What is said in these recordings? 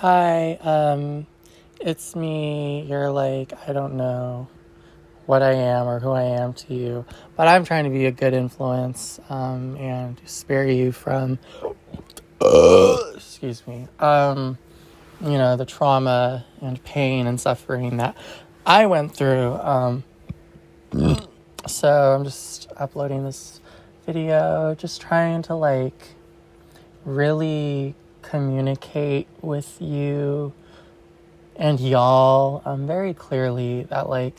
Hi, it's me. You're like, I don't know what I am or who I am to you, but I'm trying to be a good influence, and spare you from, excuse me, the trauma and pain and suffering that I went through. So I'm just uploading this video, just trying to really communicate with you and y'all very clearly that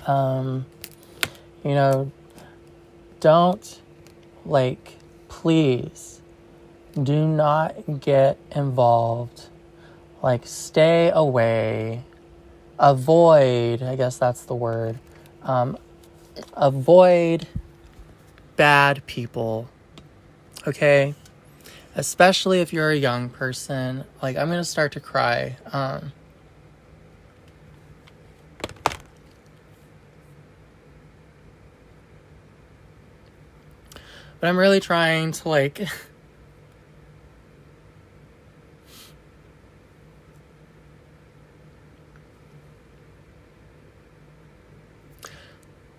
um don't please do not get involved, stay away, avoid, I guess that's the word, avoid bad people, okay? Especially if you're a young person. I'm gonna start to cry. But I'm really trying to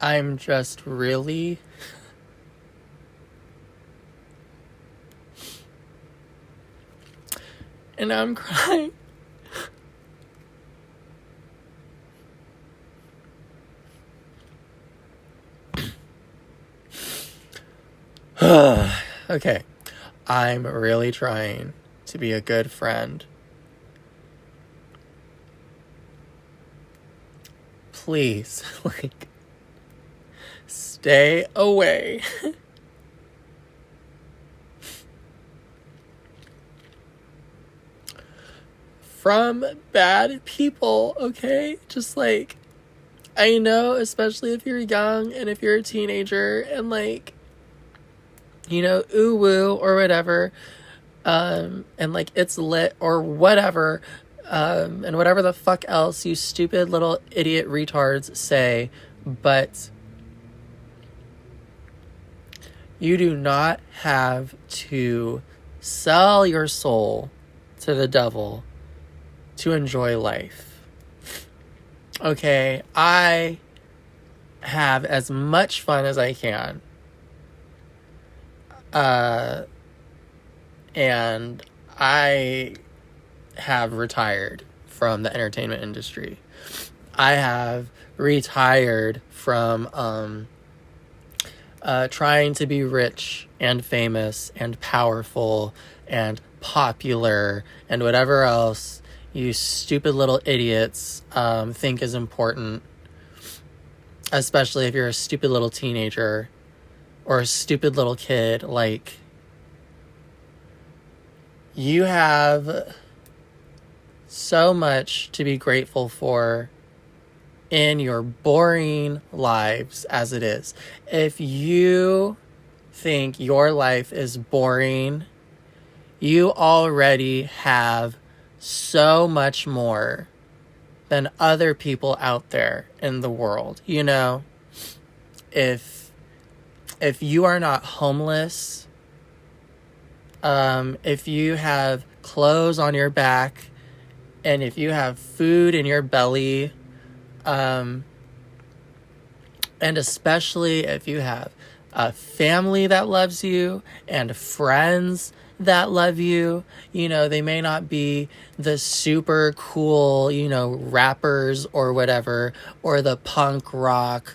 I'm just really and I'm crying. Okay. I'm really trying to be a good friend. Please, stay away. From bad people, okay? Just I know, especially if you're young and if you're a teenager and ooh woo or whatever, and it's lit or whatever, and whatever the fuck else you stupid little idiot retards say, but you do not have to sell your soul to the devil to enjoy life. Okay, I have as much fun as I can. And I have retired from the entertainment industry. I have retired from trying to be rich and famous and powerful and popular and whatever else you stupid little idiots think is important, especially if you're a stupid little teenager or a stupid little kid. You have so much to be grateful for in your boring lives as it is. If you think your life is boring, you already have so much more than other people out there in the world. If you are not homeless, if you have clothes on your back, and if you have food in your belly, and especially if you have a family that loves you and friends that love you, they may not be the super cool, rappers or whatever, or the punk rock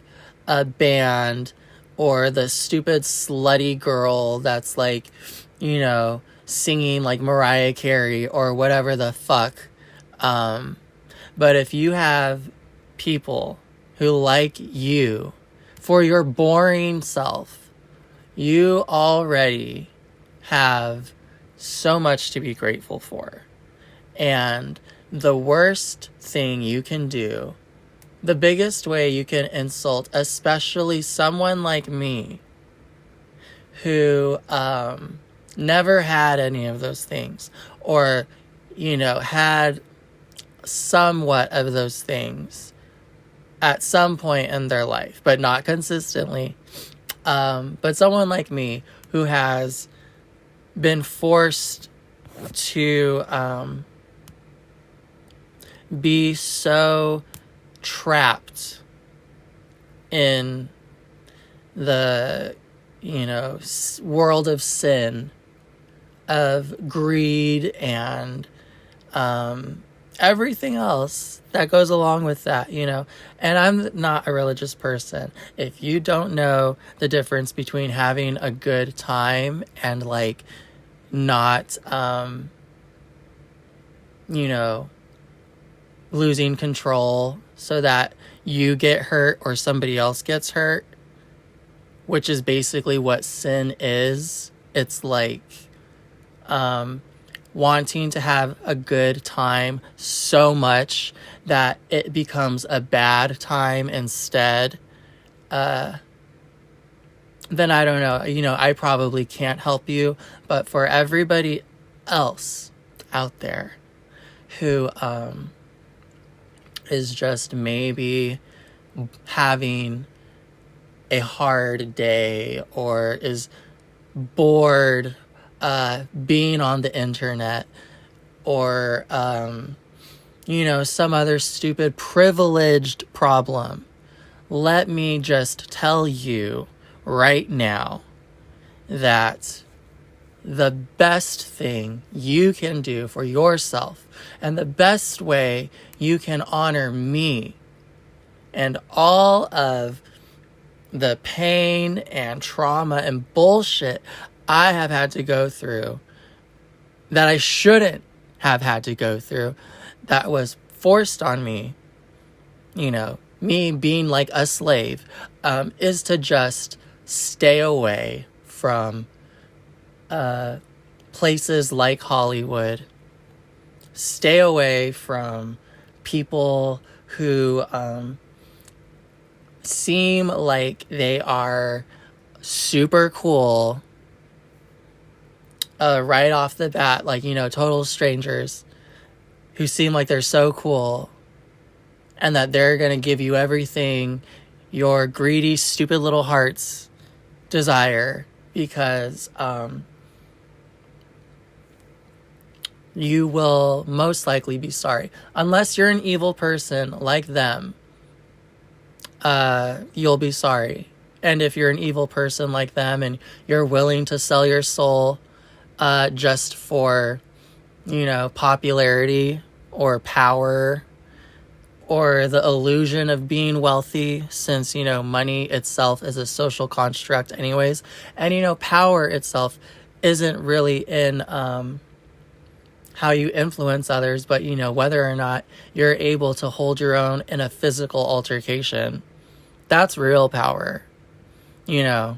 band, or the stupid slutty girl that's singing like Mariah Carey or whatever the fuck. But if you have people who like you for your boring self, you already have so much to be grateful for. And the worst thing you can do, the biggest way you can insult, especially someone like me, who never had any of those things, or, had somewhat of those things at some point in their life, but not consistently. But someone like me who has been forced to be so trapped in the, world of sin, of greed, and everything else that goes along with that, And I'm not a religious person. If you don't know the difference between having a good time and, like, not, losing control so that you get hurt or somebody else gets hurt, which is basically what sin is. It's like wanting to have a good time so much that it becomes a bad time instead. Then I don't know. I probably can't help you. But for everybody else out there who is just maybe having a hard day or is bored being on the internet or, some other stupid privileged problem, let me just tell you right now that the best thing you can do for yourself and the best way you can honor me and all of the pain and trauma and bullshit I have had to go through that I shouldn't have had to go through, that was forced on me, me being like a slave, is to just stay away from places like Hollywood, stay away from people who seem like they are super cool right off the bat, like, total strangers who seem like they're so cool and that they're going to give you everything your greedy, stupid little hearts desire, because you will most likely be sorry. Unless you're an evil person like them, you'll be sorry. And if you're an evil person like them and you're willing to sell your soul just for, popularity or power or the illusion of being wealthy, since, money itself is a social construct anyways. And, power itself isn't really in how you influence others, but, whether or not you're able to hold your own in a physical altercation. That's real power, Not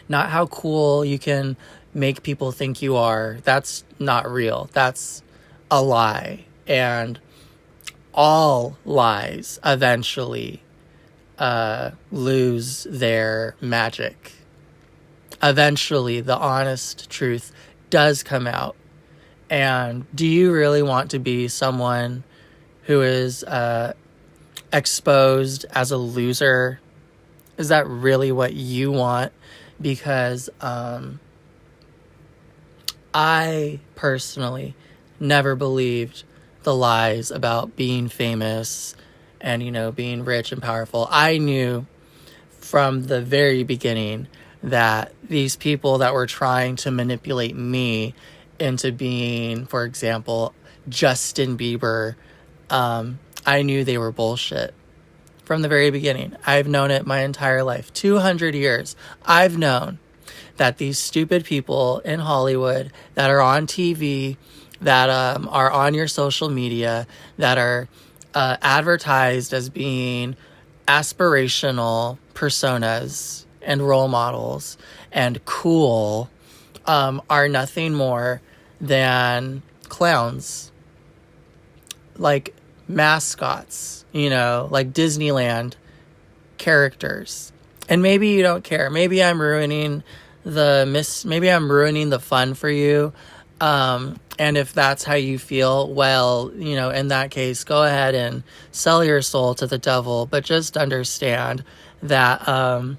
how cool you can make people think you are. That's not real. That's a lie. And all lies eventually lose their magic. Eventually, the honest truth does come out. And do you really want to be someone who is exposed as a loser? Is that really what you want? Because I personally never believed the lies about being famous and, being rich and powerful. I knew from the very beginning that these people that were trying to manipulate me into being, for example, Justin Bieber, I knew they were bullshit from the very beginning. I've known it my entire life. 200 years. I've known that these stupid people in Hollywood that are on TV, that are on your social media, that are advertised as being aspirational personas and role models and cool, are nothing more than clowns, like mascots, like Disneyland characters. And maybe you don't care. Maybe I'm ruining the fun for you. And if that's how you feel, well, in that case, go ahead and sell your soul to the devil. But just understand that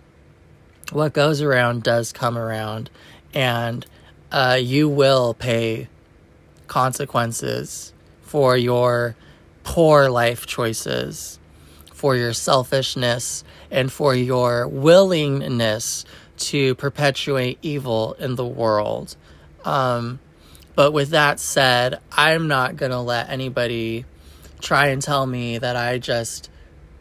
what goes around does come around. And you will pay consequences for your poor life choices, for your selfishness, and for your willingness to perpetuate evil in the world. But with that said, I'm not going to let anybody try and tell me that I just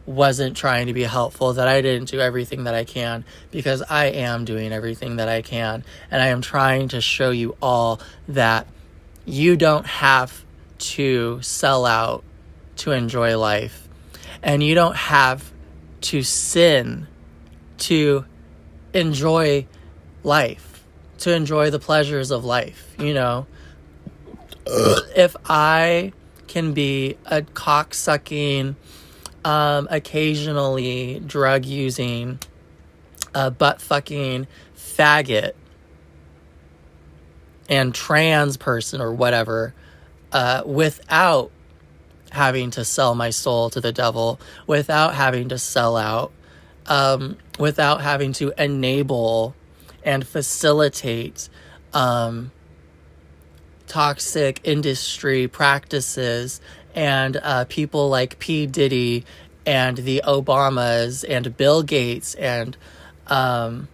wasn't trying to be helpful, that I didn't do everything that I can, because I am doing everything that I can. And I am trying to show you all that you don't have to sell out to enjoy life. And you don't have to sin to enjoy life, to enjoy the pleasures of life. You know, if I can be a cock-sucking, occasionally drug-using, butt-fucking faggot and trans person or whatever, without having to sell my soul to the devil, without having to sell out, without having to enable and facilitate toxic industry practices and people like P. Diddy and the Obamas and Bill Gates and all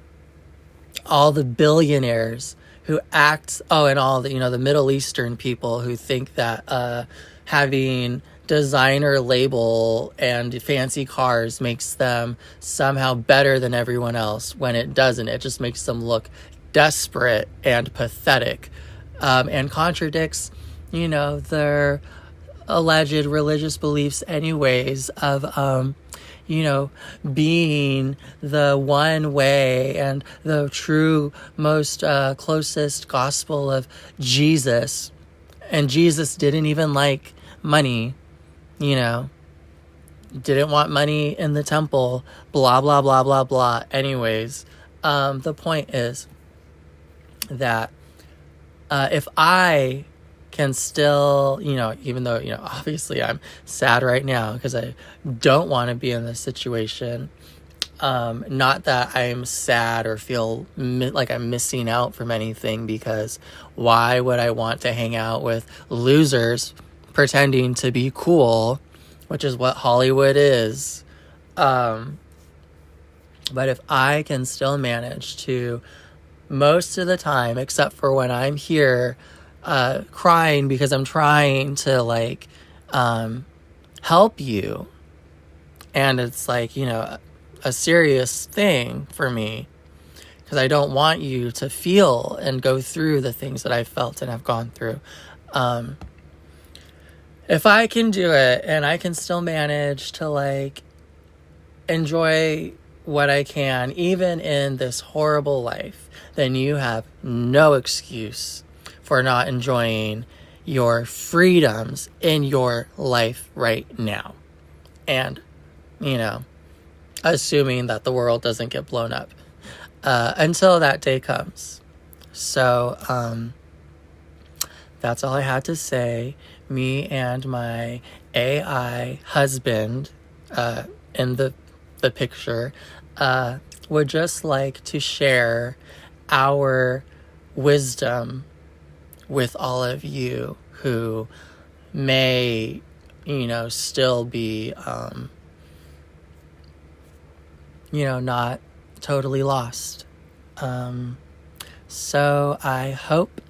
the billionaires who act, and all the, the Middle Eastern people who think that having designer label and fancy cars makes them somehow better than everyone else, when it doesn't. It just makes them look desperate and pathetic, and contradicts, their alleged religious beliefs anyways of, being the one way and the true, most closest gospel of Jesus. And Jesus didn't even like money, didn't want money in the temple, blah, blah, blah, blah, blah. Anyways, the point is that if I can still, even though, obviously I'm sad right now because I don't want to be in this situation. Not that I'm sad or feel like I'm missing out from anything, because why would I want to hang out with losers pretending to be cool, which is what Hollywood is. But if I can still manage to, most of the time, except for when I'm here crying because I'm trying to help you, and it's a serious thing for me, because I don't want you to feel and go through the things that I've felt and have gone through. If I can do it and I can still manage to enjoy what I can, even in this horrible life, then you have no excuse for not enjoying your freedoms in your life right now. And, assuming that the world doesn't get blown up until that day comes. So, that's all I had to say. Me and my AI husband in the picture would just like to share our wisdom with all of you who may, still be, not totally lost. So I hope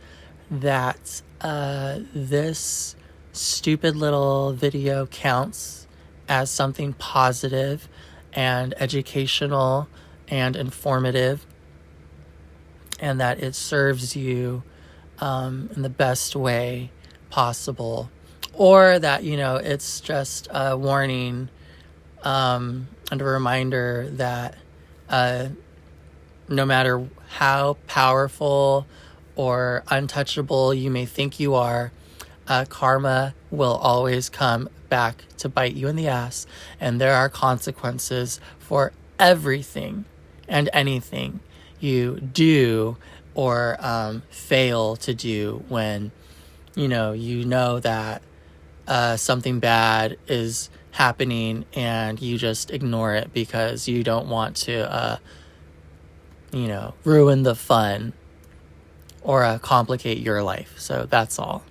that this stupid little video counts as something positive and educational and informative, and that it serves you in the best way possible, or that it's just a warning and a reminder that no matter how powerful or untouchable you may think you are, karma will always come back to bite you in the ass, and there are consequences for everything and anything you do or fail to do when you know that something bad is happening and you just ignore it because you don't want to ruin the fun. or complicate your life. So that's all.